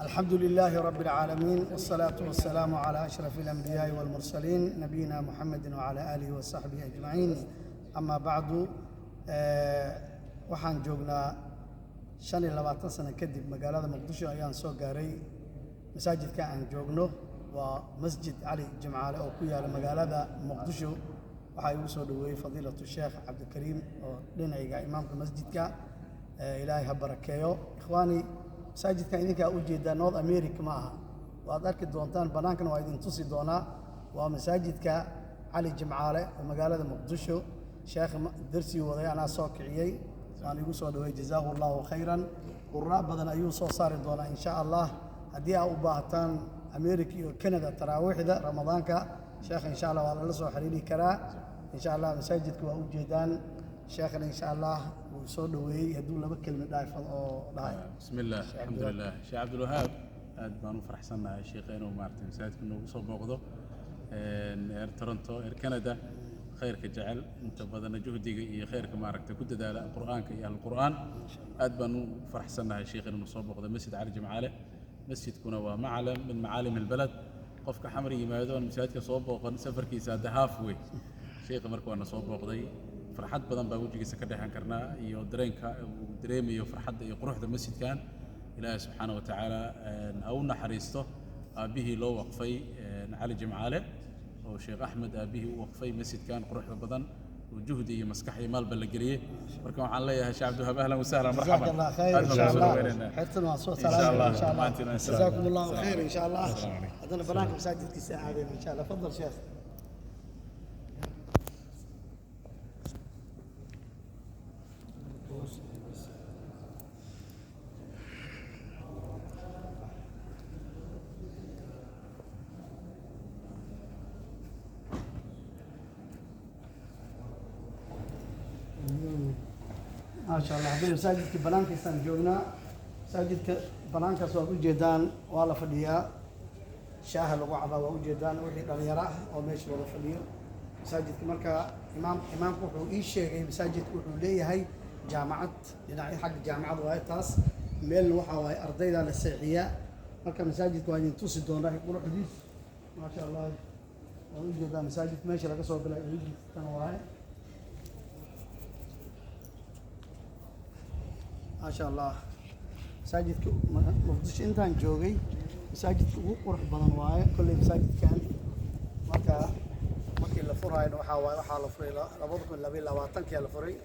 الحمد لله رب العالمين والصلاة والسلام على أشرف الأنبياء والمرسلين نبينا محمد وعلى آله وصحبه أجمعين. أما بعد waxaan joognaa 25 sano kadib magaalada Muqdisho ayaan soo gaaray masaajidka aan joogno waa Masjid Ali Jimcaale oo ku yaala magaalada Muqdisho. waxaa igu soo dhaweeyay fadiilatu Sheekh Cabdikariim oo dhinacayga imaamka masjidka ilaahay ha barakeeyo. ikhwaani masaajidka idinka u jeedaa North America ma aha, waad arki doontaan banaankana waa idin tusi doonaa. waa masaajidka Ali Jimcaale oo magaalada Muqdisho. sheekh darsi waday ana soo kiciyay waan igu soo dhaweeyay jazaahu Allahu khayran. qurra badan ayuu soo saari doonaa insha Allah haddii aad u baahataan America iyo Canada taraawiixda Ramadaanka sheekh insha Allah waa la soo xiriiri karaa. insha Allah masaajidku waa u jeedaan sheekhna insha Allah wuu soo dhaweeyay hadduu laba kelmad dhaafad oo dhahay. bismillah alxamdulillah sheekh Cabdulwahaab aad baan u faraxsanahay sheekheena oo maartay masaajidka noogu soo booqdo Toronto Canada. khayrka jecel inta badan juhdiga iyo khayrka maaragtay ku dadaala quraanka iyo al-quraan aad baan u faraxsanahay sheekheena inuu soo booqdo Masjid Ali Jimcaale. masjidkuna waa maclam min macaalim albalad. qofka xamar yimaado masaajidka soo booqan safarkiisa hadda halfway sheekha markuu ana soo booqday farxad badan baa wajigiisa ka dhaxan karnaa iyo dareenka uu dareemayo farxadda iyo quruxda masjidkan. ilaahay subxaanahu wa tacaala au naxariisto aabihii loo waqfay Ali Jimcaale oo sheekh Axmed aabihii u waqfay masjidkan quruxda badan oo juhdi iyo maskax iyo maalba la geliyay. marka waxaan leeyahay sheekh Cabdulwahaab ahlan wa sahlan marxaba الله خير إن شاء الله. حياتنا وصوت سلام إن شاء الله. جزاكم الله خير إن شاء الله. هذا بناك مساجد كيسان هذه إن شاء الله. تفضل شيخ. ما شاء الله. هذا مساجد كبلان كيسان جونا. مساجد كبلان كسوق وجدان والله فديا شاهل وعظة وجدان ولي دليرة أو مش والله فديا. مساجد كمركا إمام كوحو إيش شيء مساجد كوحو ليه هاي جامعة لناعي حق جامعة وهايتاس ميل وحا وهاي أرضية للسيحية. مركا مساجد كوحو توصي دون راح يقولوا حديث ما شاء الله. وجدان مساجد ماشي لك صوب لا يجي تنوعي ما شاء الله. مساجد مقدش انتان جوغي مساجد قرح بدن واي كل مساجد كان markii la furayo waxa la furay 2022 la furay